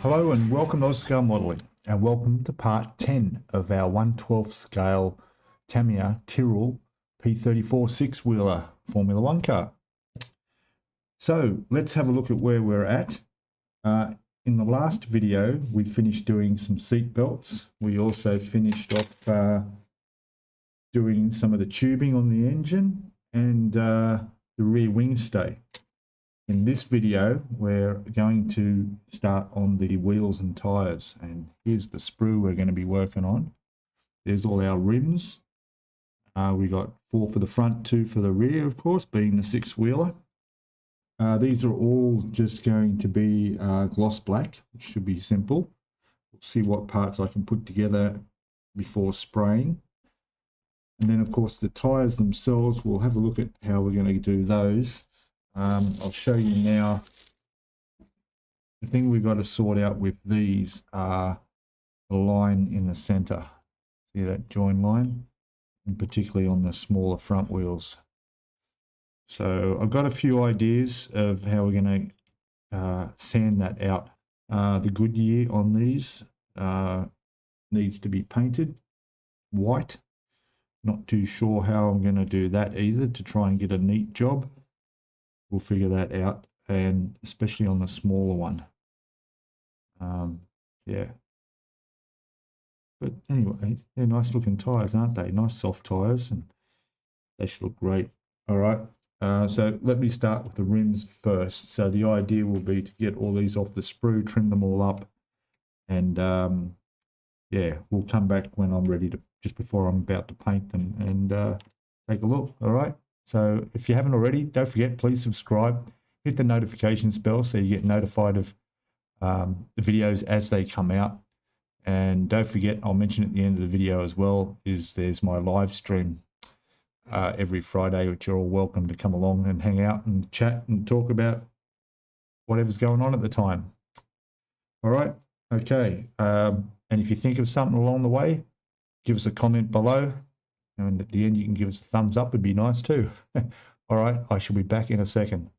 Hello and welcome to Scalemodeling, and welcome to part 10 of our 1/12 scale Tamiya Tyrrell P34 six-wheeler Formula 1 car. So let's have a look at where we're at. In the last video we finished doing some seat belts. We also finished off doing some of the tubing on the engine and the rear wing stay. In this video, we're going to start on the wheels and tyres, and here's the sprue we're going to be working on. There's all our rims. We got 4 for the front, 2 for the rear, of course, being the six-wheeler. These are all just going to be gloss black, which should be simple. We'll see what parts I can put together before spraying. And then, of course, the tyres themselves, we'll have a look at how we're going to do those. I'll show you now. The thing we've got to sort out with these are the line in the center. See that join line? And particularly on the smaller front wheels. So I've got a few ideas of how we're going to sand that out. The Goodyear on these needs to be painted white. Not too sure how I'm going to do that either to try and get a neat job. We'll figure that out, and especially on the smaller one. Yeah. But anyway, they're nice looking tyres, aren't they? Nice soft tyres, and they should look great. All right. So let me start with the rims first. So the idea will be to get all these off the sprue, trim them all up, and yeah, we'll come back when I'm ready to, just before I'm about to paint them, and take a look. All right. So if you haven't already, don't forget, please subscribe, hit the notifications bell so you get notified of the videos as they come out. And don't forget, I'll mention at the end of the video as well, there's my live stream every Friday, which you're all welcome to come along and hang out and chat and talk about whatever's going on at the time. All right, okay. And if you think of something along the way, give us a comment below. And at the end, you can give us a thumbs up. Would be nice too. All right, I shall be back in a second.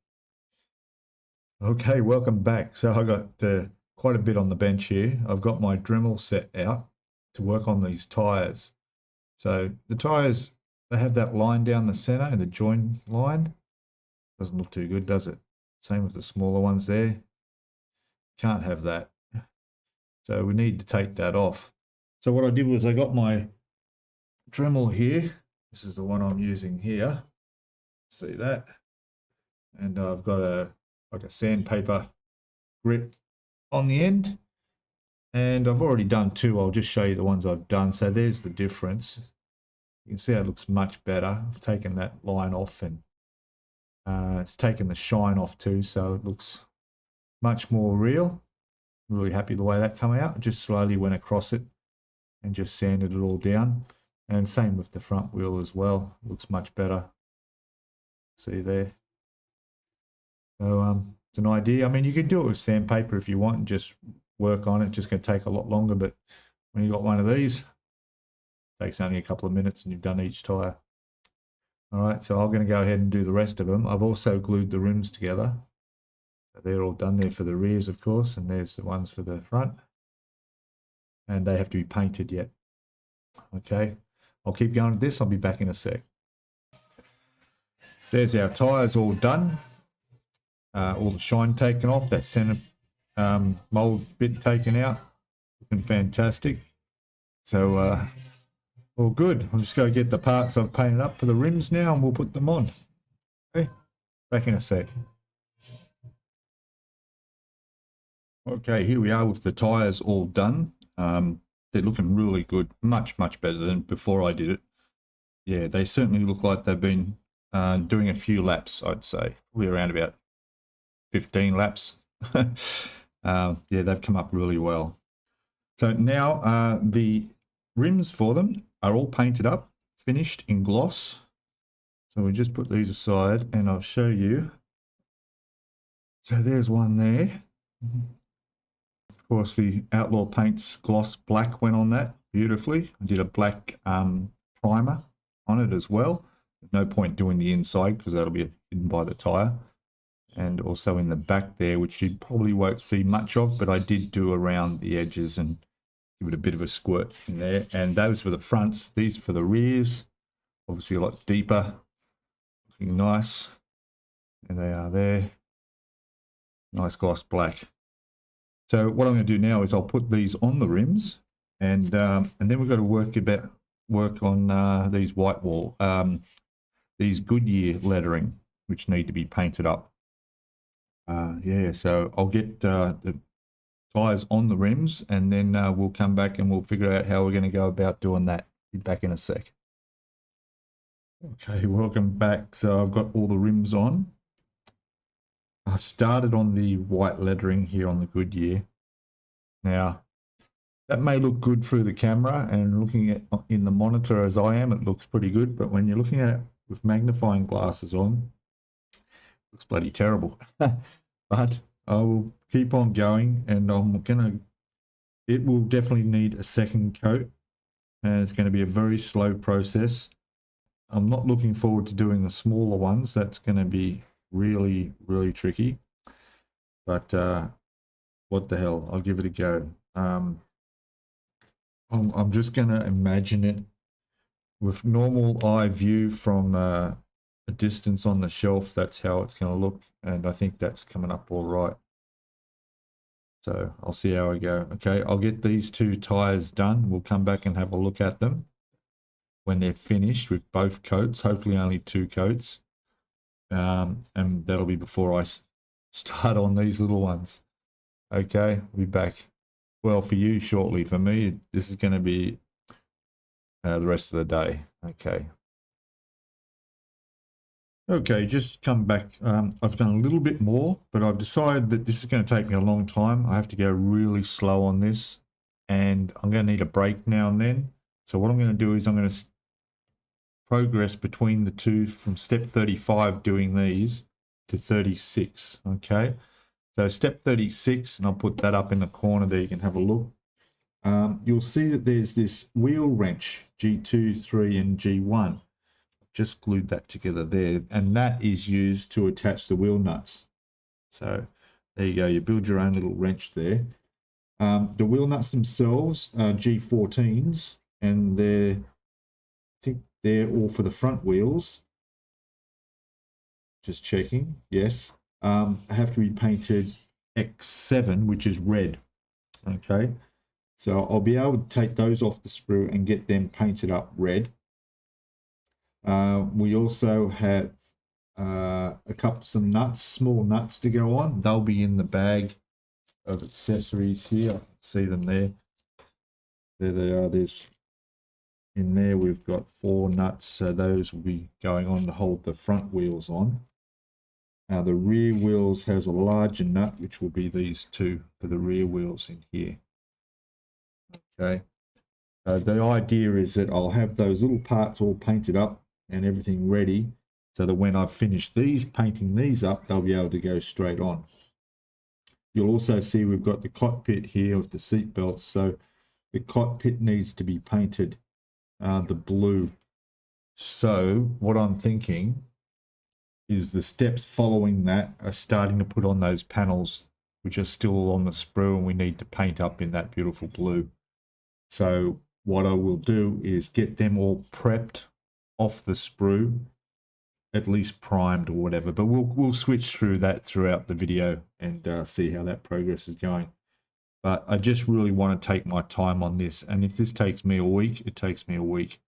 Okay, welcome back. So I got quite a bit on the bench here. I've got my Dremel set out to work on these tyres. So the tyres, they have that line down the center and the join line. Doesn't look too good, does it? Same with the smaller ones there. Can't have that. So we need to take that off. So what I did was I got my Dremel here. This is the one I'm using here. See that? And I've got like a sandpaper grip on the end. And I've already done 2. I'll just show you the ones I've done. So there's the difference. You can see how it looks much better. I've taken that line off, and it's taken the shine off too, so it looks much more real. Really happy the way that came out. Just slowly went across it and just sanded it all down. And same with the front wheel as well. Looks much better. See there. So it's an idea. I mean, you could do it with sandpaper if you want and just work on it. It's just going to take a lot longer. But when you've got one of these, it takes only a couple of minutes and you've done each tyre. All right, so I'm going to go ahead and do the rest of them. I've also glued the rims together. They're all done there for the rears, of course, and there's the ones for the front. And they have to be painted yet. Okay. I'll keep going with this. I'll be back in a sec. There's our tyres all done. All the shine taken off. That center mold bit taken out. Looking fantastic. So all good. I'm just going to get the parts I've painted up for the rims now, and we'll put them on. Okay. Back in a sec. Okay, here we are with the tyres all done. They're looking really good, much better than before I did it. Yeah, they certainly look like they've been doing a few laps, I'd say. Probably around about 15 laps. Yeah, they've come up really well. So now the rims for them are all painted up, finished in gloss. So we just put these aside and I'll show you. So there's one there. Of course, the Outlaw Paints gloss black went on that beautifully. I did a black primer on it as well. No point doing the inside because that'll be hidden by the tyre. and also in the back there, which you probably won't see much of, but I did do around the edges and give it a bit of a squirt in there. And those for the fronts, these for the rears, obviously a lot deeper, looking nice. And they are there, nice gloss black. So what I'm going to do now is I'll put these on the rims, and then we've got to work on these white wall, these Goodyear lettering, which need to be painted up. Yeah, so I'll get the tires on the rims, and then we'll come back and we'll figure out how we're going to go about doing that. Be back in a sec. Okay, welcome back. So I've got all the rims on. I've started on the white lettering here on the Goodyear. Now, that may look good through the camera, and looking at in the monitor as I am, it looks pretty good. But when you're looking at it with magnifying glasses on, it looks bloody terrible. But I will keep on going, and it will definitely need a second coat, and it's going to be a very slow process. I'm not looking forward to doing the smaller ones. That's going to be really, really tricky. But what the hell? I'll give it a go. I'm just going to imagine it with normal eye view from a distance on the shelf. That's how it's going to look, and I think that's coming up all right. So I'll see how I go. Okay, I'll get these two tires done. We'll come back and have a look at them when they're finished with both coats, hopefully only 2 coats. And that'll be before I start on these little ones. Okay, we'll be back. Well, for you shortly. For me, this is going to be the rest of the day. Okay. Okay, just come back. I've done a little bit more, but I've decided that this is going to take me a long time. I have to go really slow on this, and I'm going to need a break now and then. So what I'm going to do is I'm going to progress between the two from step 35 doing these to 36. Okay, so step 36, and I'll put that up in the corner there. You can have a look. You'll see that there's this wheel wrench, G2, 3, and G1. Just glued that together there, and that is used to attach the wheel nuts. So there you go, you build your own little wrench there. The wheel nuts themselves are G14s, and I think they're all for the front wheels. Just checking, yes. Have to be painted X7, which is red. Okay, so I'll be able to take those off the sprue and get them painted up red. We also have some nuts, small nuts to go on. They'll be in the bag of accessories here. I can see them there. There they are. There's in there we've got 4 nuts, so those will be going on to hold the front wheels on. Now the rear wheels has a larger nut, which will be these 2 for the rear wheels in here. Okay. The idea is that I'll have those little parts all painted up and everything ready, so that when I've finished painting these up, they'll be able to go straight on. You'll also see we've got the cockpit here with the seat belts, so the cockpit needs to be painted the blue. So what I'm thinking is the steps following that are starting to put on those panels, which are still on the sprue, and we need to paint up in that beautiful blue. So what I will do is get them all prepped off the sprue, at least primed or whatever, but we'll switch through that throughout the video and see how that progress is going. But I just really want to take my time on this, and if this takes me a week, it takes me a week.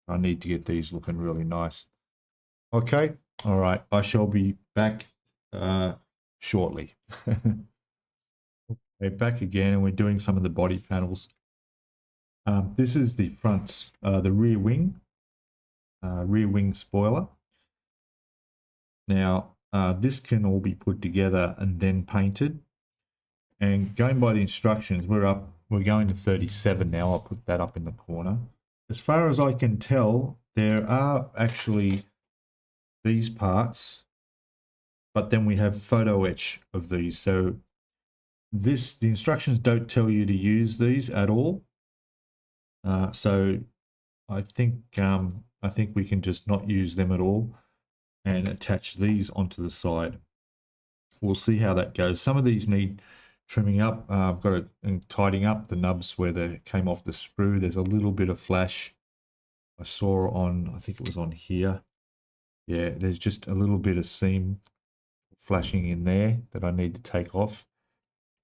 I need to get these looking really nice. Okay, all right, I shall be back shortly. Okay, back again, and we're doing some of the body panels. This is the front, the rear wing spoiler. Now, this can all be put together and then painted. And going by the instructions, we're going to 37 now. I'll put that up in the corner. As far as I can tell, there are actually these parts, but then we have photo etch of these. So the instructions don't tell you to use these at all. So I think we can just not use them at all and attach these onto the side. we'll see how that goes. Some of these need trimming up. I've got it and tidying up the nubs where they came off the sprue. There's a little bit of flash I saw on, I think it was on here. Yeah, there's just a little bit of seam flashing in there that I need to take off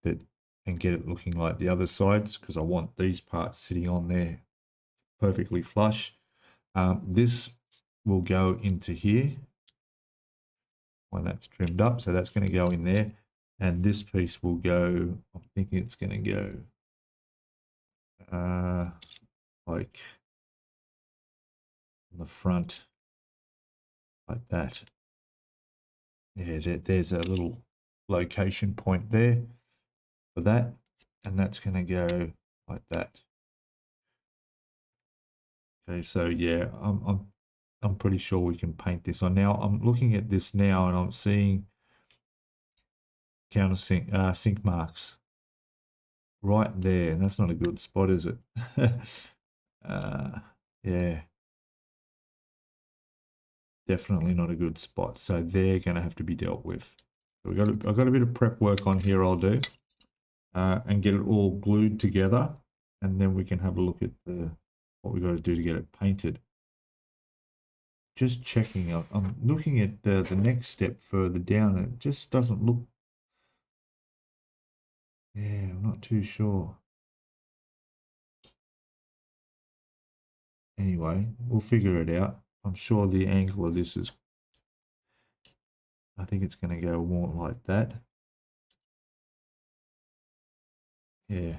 that and get it looking like the other sides, because I want these parts sitting on there perfectly flush. This will go into here when that's trimmed up, so that's going to go in there, and this piece will go, I'm thinking it's going to go like on the front like that. Yeah, there's a little location point there for that, and that's going to go like that. Okay, so yeah, I'm pretty sure we can paint this on. Now I'm looking at this now and I'm seeing countersink sink marks right there, and that's not a good spot, is it? Yeah, definitely not a good spot. So they're going to have to be dealt with. So I've got a bit of prep work on here I'll do, and get it all glued together, and then we can have a look at what we got to do to get it painted. Just checking out. I'm looking at the next step further down, and it just doesn't look. Yeah, I'm not too sure. Anyway, we'll figure it out. I'm sure the angle of this is, I think it's going to go more like that. Yeah.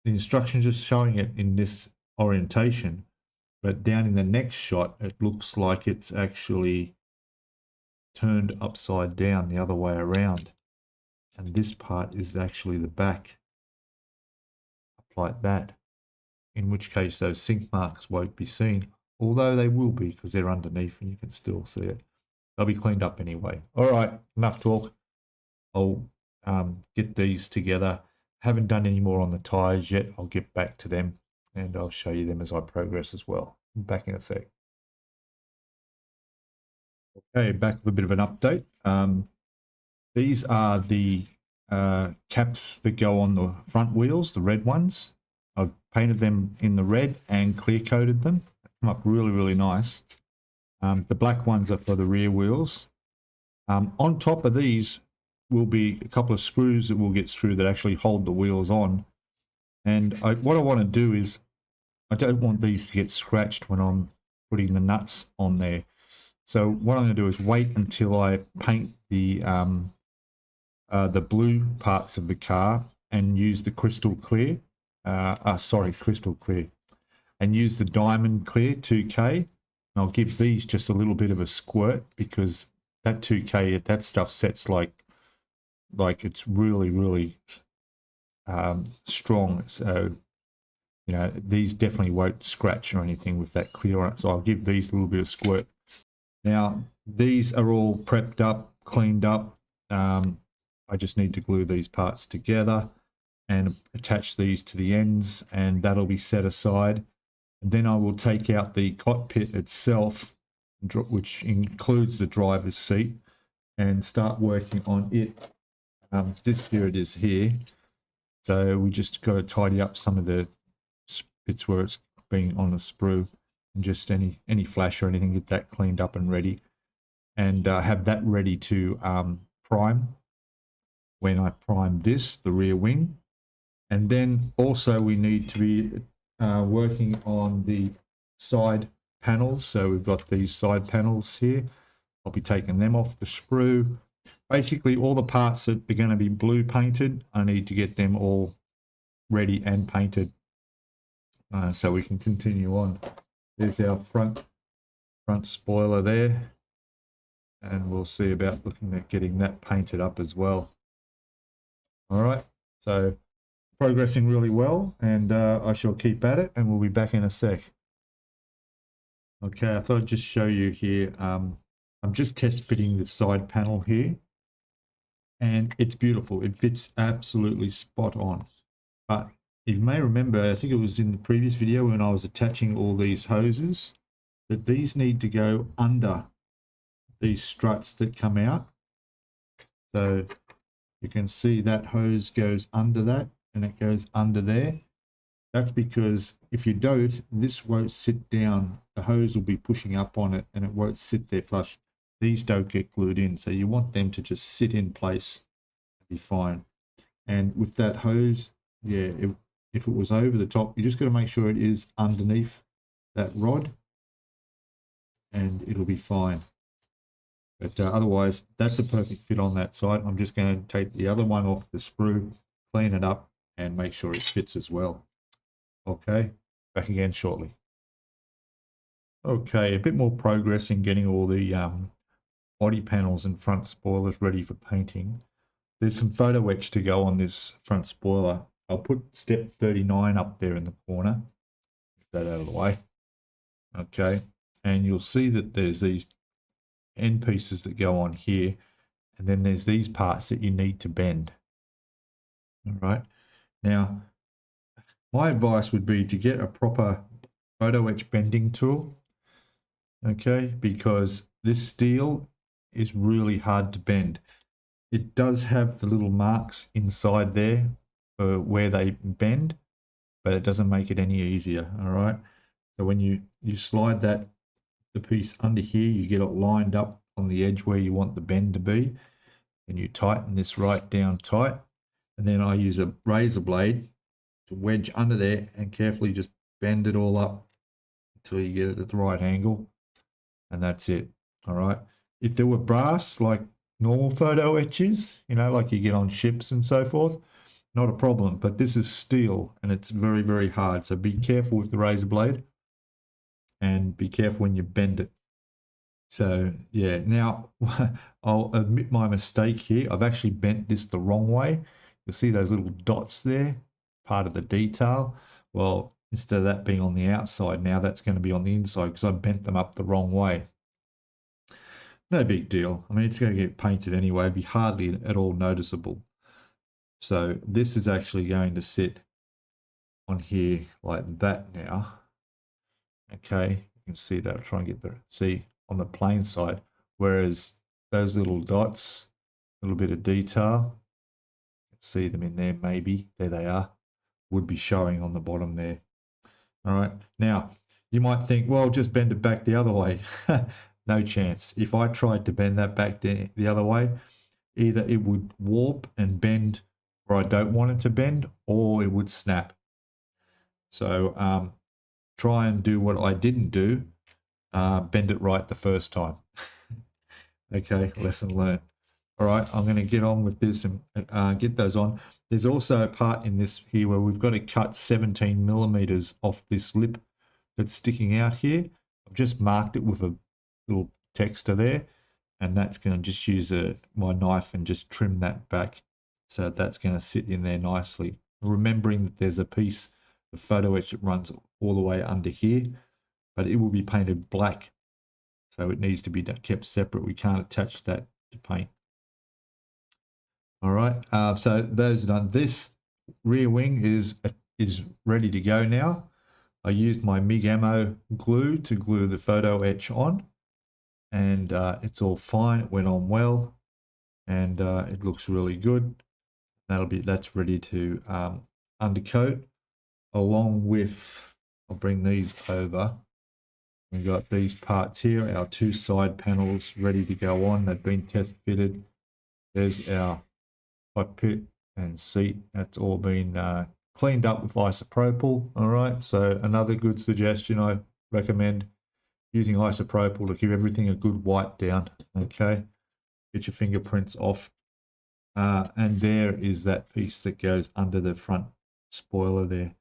The instructions just showing it in this orientation, but down in the next shot, it looks like it's actually turned upside down the other way around. And this part is actually the back, up like that. In which case those sink marks won't be seen, although they will be because they're underneath and you can still see it. They'll be cleaned up anyway. All right, enough talk. I'll get these together. Haven't done any more on the tires yet. I'll get back to them and I'll show you them as I progress as well. Back in a sec. Okay, back with a bit of an update. These are the caps that go on the front wheels, the red ones. I've painted them in the red and clear coated them. They come up really, really nice. The black ones are for the rear wheels. On top of these will be a couple of screws that we'll get through that actually hold the wheels on. And what I want to do is, I don't want these to get scratched when I'm putting the nuts on there. So what I'm going to do is wait until I paint the blue parts of the car and use the crystal clear. Crystal clear. And use the diamond clear 2K. And I'll give these just a little bit of a squirt because that 2K, that stuff sets like it's really, really strong. So, you know, these definitely won't scratch or anything with that clear on it. So I'll give these a little bit of squirt. Now, these are all prepped up, cleaned up. I just need to glue these parts together and attach these to the ends, and that'll be set aside. And then I will take out the cockpit itself, which includes the driver's seat, and start working on it. Here it is here. So we just got to tidy up some of the bits where it's been on a sprue, and just any flash or anything, get that cleaned up and ready, and have that ready to prime when I prime the rear wing. And then also we need to be working on the side panels. So we've got these side panels here. I'll be taking them off the sprue. Basically all the parts that are going to be blue painted, I need to get them all ready and painted so we can continue on. There's our front spoiler there, and we'll see about looking at getting that painted up as well. All right, so progressing really well, and I shall keep at it, and we'll be back in a sec. Okay, I thought I'd just show you here. I'm just test fitting the side panel here, and it's beautiful. It fits absolutely spot on. But you may remember, I think it was in the previous video when I was attaching all these hoses, that these need to go under these struts that come out. So you can see that hose goes under that and it goes under there. That's because if you don't, this won't sit down. The hose will be pushing up on it and it won't sit there flush. These don't get glued in, so you want them to just sit in place and be fine. And with that hose, yeah, if it was over the top, you just got to make sure it is underneath that rod and it'll be fine. But otherwise, that's a perfect fit on that side. I'm just going to take the other one off the sprue, clean it up, and make sure it fits as well. Okay, back again shortly. Okay, a bit more progress in getting all the body panels and front spoilers ready for painting. There's some photo etch to go on this front spoiler. I'll put step 39 up there in the corner. Get that out of the way. Okay, and you'll see that there's these end pieces that go on here, and then there's these parts that you need to bend. All right, now my advice would be to get a proper photo etch bending tool, okay, because this steel is really hard to bend. It does have the little marks inside there for where they bend, but it doesn't make it any easier. All right, so when you slide the piece under here, you get it lined up on the edge where you want the bend to be, and you tighten this right down tight, and then I use a razor blade to wedge under there and carefully just bend it all up until you get it at the right angle, and that's it. All right, if there were brass like normal photo etches, you know, like you get on ships and so forth, not a problem, but this is steel and it's very, very hard, so be careful with the razor blade and be careful when you bend it. So yeah, now I'll admit my mistake here. I've actually bent this the wrong way. You'll see those little dots there, part of the detail. Well, instead of that being on the outside, now that's going to be on the inside because I bent them up the wrong way. No big deal. I mean, it's going to get painted anyway. It'd be hardly at all noticeable. So this is actually going to sit on here like that now. Okay, you can see that. I'll try and get the see on the plain side. Whereas those little dots, a little bit of detail, see them in there maybe, there they are, would be showing on the bottom there. All right, now you might think, well, just bend it back the other way. No chance. If I tried to bend that back the other way, either it would warp and bend where I don't want it to bend, or it would snap. So try and do what I didn't do, bend it right the first time. Okay, lesson learned. All right, I'm going to get on with this and get those on. There's also a part in this here where we've got to cut 17 millimeters off this lip that's sticking out here. I've just marked it with a little texter there, and that's going to just use my knife and just trim that back. So that's going to sit in there nicely. Remembering that there's a piece of photo etch that runs all the way under here, but it will be painted black. So it needs to be kept separate. We can't attach that to paint. All right, so those are done. This rear wing is ready to go now. I used my MIG ammo glue to glue the photo etch on, and it's all fine. It went on well, and it looks really good. That's ready to undercoat, along with, I'll bring these over. We've got these parts here, our two side panels ready to go on. They've been test fitted. There's our cockpit and seat. That's all been cleaned up with isopropyl. All right, so another good suggestion, I recommend using isopropyl to give everything a good wipe down. Okay, get your fingerprints off. And there is that piece that goes under the front spoiler there.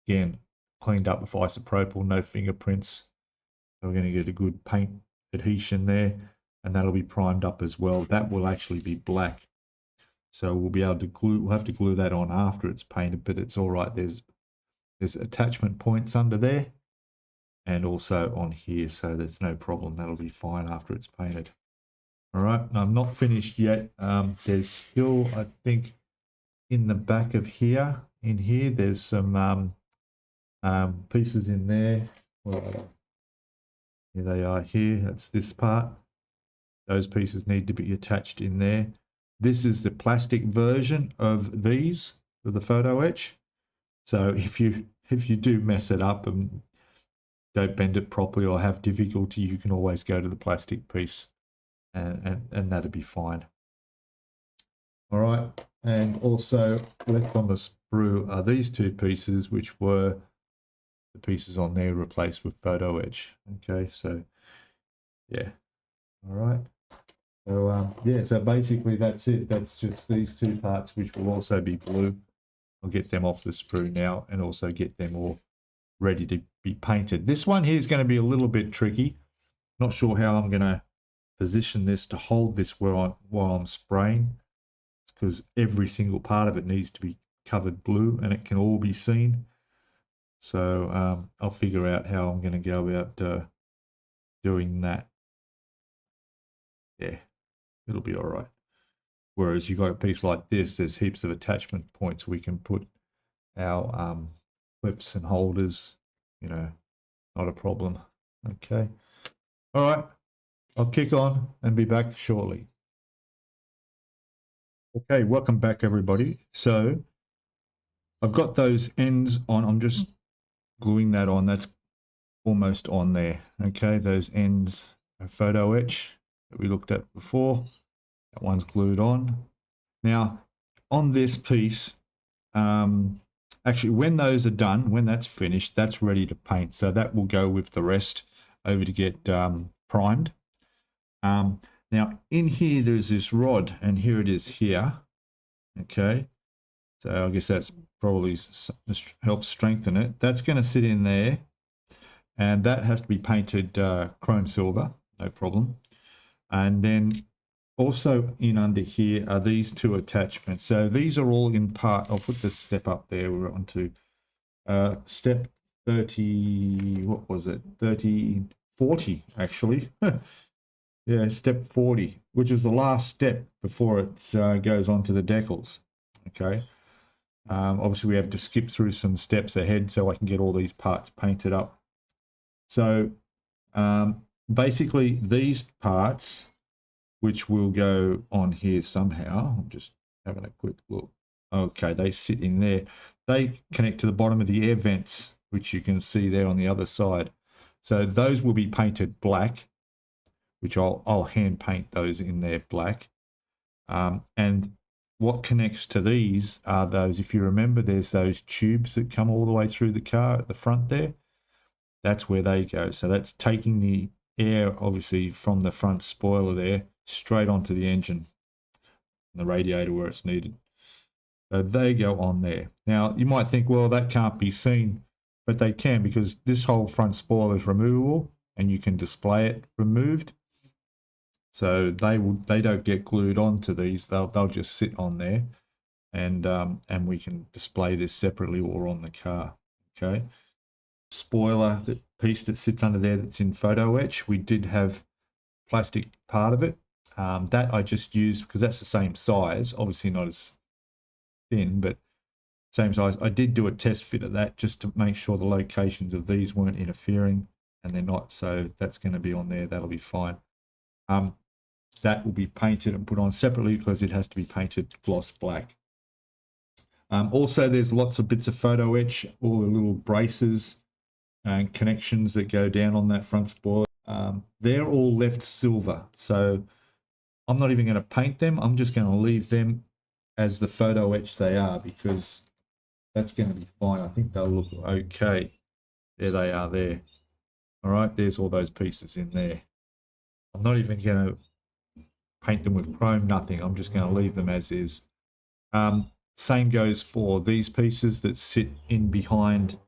Again, cleaned up with isopropyl, no fingerprints. So we're going to get a good paint adhesion there, and that'll be primed up as well. That will actually be black. So we'll be able to glue, we'll have to glue that on after it's painted, but it's all right. There's attachment points under there and also on here, so there's no problem. That'll be fine after it's painted. All right, I'm not finished yet. There's still, I think, in the back of here, there's some pieces in there. Well, here they are here. That's this part. Those pieces need to be attached in there. This is the plastic version of these, of the photo etch. So if you do mess it up and don't bend it properly or have difficulty, you can always go to the plastic piece and that'll be fine. All right, and also left on the sprue are these two pieces, which were the pieces on there replaced with photo etch. Okay, so yeah, all right. So yeah, so basically that's it. That's just these two parts, which will also be blue. I'll get them off the sprue now and also get them all ready to be painted. This one here is going to be a little bit tricky. Not sure how I'm going to position this to hold this while I'm spraying. It's because every single part of it needs to be covered blue and it can all be seen. So I'll figure out how I'm going to go about doing that. Yeah, it'll be all right. Whereas you got a piece like this, there's heaps of attachment points we can put our clips and holders, you know, not a problem. Okay. All right. I'll kick on and be back shortly. Okay, welcome back everybody. So I've got those ends on. I'm just gluing that on. That's almost on there. Okay, those ends are photo etch that we looked at before. That one's glued on. Now, on this piece, actually, when those are done, when that's finished, that's ready to paint. So that will go with the rest over to get primed. Now, in here, there's this rod, and here it is here. Okay, so I guess that's probably helps strengthen it. That's going to sit in there, and that has to be painted chrome silver, no problem. And then also in under here are these two attachments. So these are all in part. I'll put the step up there. We're on to step 30. What was it? 40 actually. Yeah, step 40, which is the last step before it goes on to the decals. Okay. Obviously, we have to skip through some steps ahead so I can get all these parts painted up. So basically, these parts, which will go on here somehow. I'm just having a quick look. Okay, they sit in there. They connect to the bottom of the air vents, which you can see there on the other side. So those will be painted black, which I'll hand paint those in there black. And what connects to these are those, if you remember, there's those tubes that come all the way through the car at the front there. That's where they go. So that's taking the air, obviously, from the front spoiler there, straight onto the engine, and the radiator where it's needed. So they go on there. Now, you might think, well, that can't be seen, but they can, because this whole front spoiler is removable, and you can display it removed. So they don't get glued onto these. They'll just sit on there, and we can display this separately or on the car. Okay. Spoiler, that piece that sits under there that's in photo etch, we did have plastic part of it. That I just used because that's the same size, obviously not as thin, but same size. I did do a test fit of that just to make sure the locations of these weren't interfering, and they're not. So that's going to be on there. That'll be fine. That will be painted and put on separately because it has to be painted gloss black. Also, there's lots of bits of photo etch, all the little braces and connections that go down on that front spoiler. They're all left silver. So I'm not even going to paint them. I'm just going to leave them as the photo etch they are, because that's going to be fine. I think they'll look okay. There they are there. All right, there's all those pieces in there. I'm not even going to paint them with chrome, nothing. I'm just going to leave them as is. Same goes for these pieces that sit in behind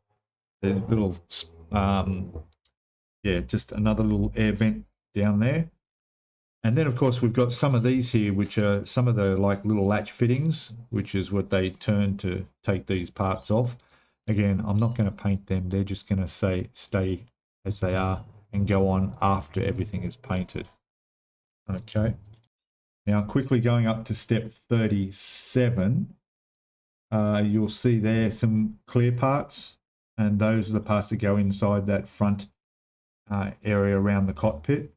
the little, yeah, just another little air vent down there. And then, of course, we've got some of these here, which are some of the like little latch fittings, which is what they turn to take these parts off. Again, I'm not going to paint them. They're just going to stay as they are and go on after everything is painted. Okay. Now, quickly going up to step 37, you'll see there some clear parts, and those are the parts that go inside that front area around the cockpit.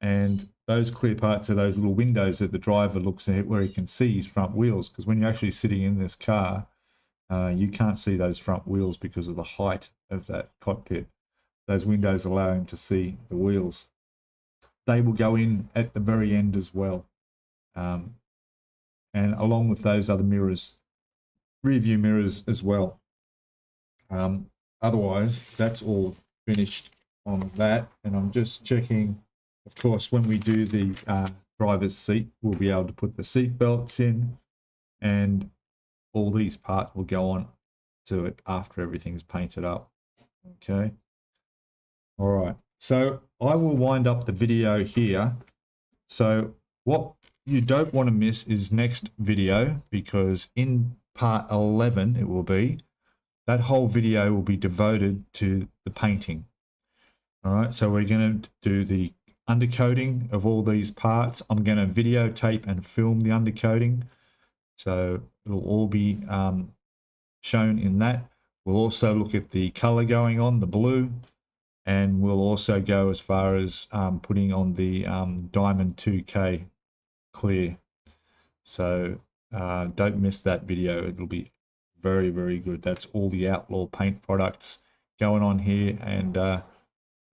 And those clear parts are those little windows that the driver looks at where he can see his front wheels, because when you're actually sitting in this car, you can't see those front wheels because of the height of that cockpit. Those windows allow him to see the wheels. They will go in at the very end as well. And along with those other mirrors, rear view mirrors as well. Otherwise, that's all finished on that. And I'm just checking, of course, when we do the driver's seat, we'll be able to put the seat belts in, and all these parts will go on to it after everything's painted up. Okay. All right. So I will wind up the video here. So what you don't want to miss is next video, because in part 11 it will be, that whole video will be devoted to the painting. All right, so we're going to do the undercoating of all these parts. I'm going to videotape and film the undercoating, so it'll all be shown in that. We'll also look at the color going on, the blue, and we'll also go as far as putting on the Diamond 2K clear. So don't miss that video. It'll be very, very good. That's all the Outlaw Paint products going on here, and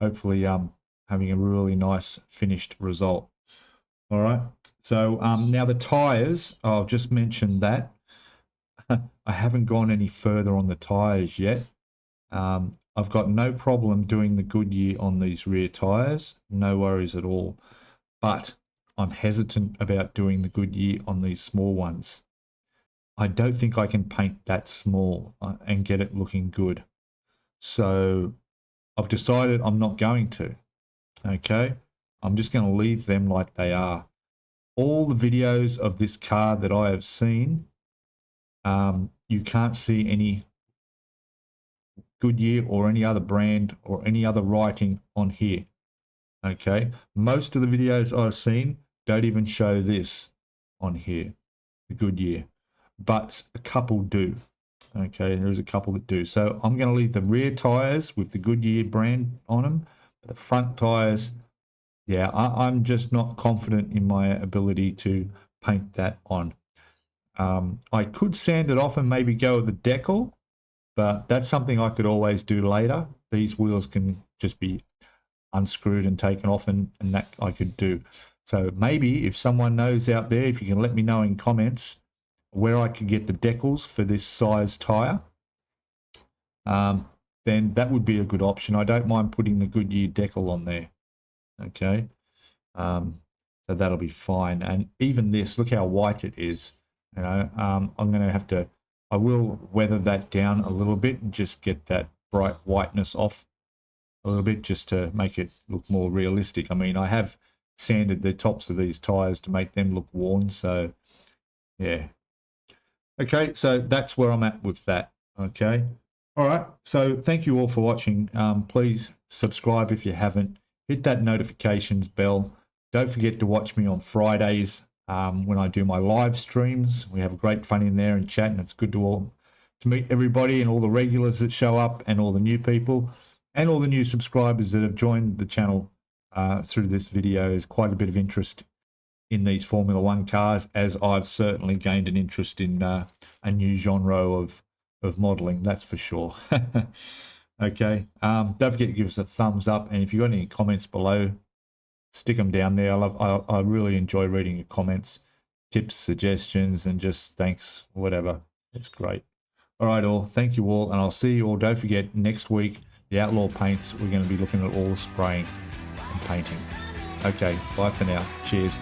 hopefully having a really nice finished result. All right, so now the tires, I'll just mention that I haven't gone any further on the tires yet. I've got no problem doing the Goodyear on these rear tires, no worries at all, but I'm hesitant about doing the Goodyear on these small ones. I don't think I can paint that small and get it looking good. So I've decided I'm not going to. Okay, I'm just going to leave them like they are. All the videos of this car that I have seen, you can't see any Goodyear or any other brand or any other writing on here. Okay, most of the videos I've seen don't even show this on here, the Goodyear, but a couple do. Okay, there's a couple that do. So I'm going to leave the rear tires with the Goodyear brand on them, but the front tires, yeah, I'm just not confident in my ability to paint that on. I could sand it off and maybe go with the decal, but that's something I could always do later. These wheels can just be unscrewed and taken off, and that I could do. So maybe if someone knows out there, if you can let me know in comments where I could get the decals for this size tire, then that would be a good option. I don't mind putting the Goodyear decal on there. Okay, so that'll be fine. And even this, look how white it is. You know, I'm going to have to, I will weather that down a little bit and just get that bright whiteness off a little bit, just to make it look more realistic. I mean, I have sanded the tops of these tires to make them look worn, so yeah. Okay, so that's where I'm at with that. Okay, all right, so thank you all for watching. Please subscribe if you haven't, hit that notifications bell. Don't forget to watch me on Fridays when I do my live streams. We have great fun in there and chat, and it's good to meet everybody and all the regulars that show up, and all the new people and all the new subscribers that have joined the channel through this video. There's quite a bit of interest in these Formula One cars, as I've certainly gained an interest in a new genre of modeling, that's for sure. Okay, don't forget to give us a thumbs up, and if you've got any comments below, stick them down there. I really enjoy reading your comments, tips, suggestions, and just thanks, whatever. It's great. All right, all, thank you all, and I'll see you all. Don't forget, next week, the Outlaw Paints, we're going to be looking at all the spraying and painting. Okay, bye for now. Cheers.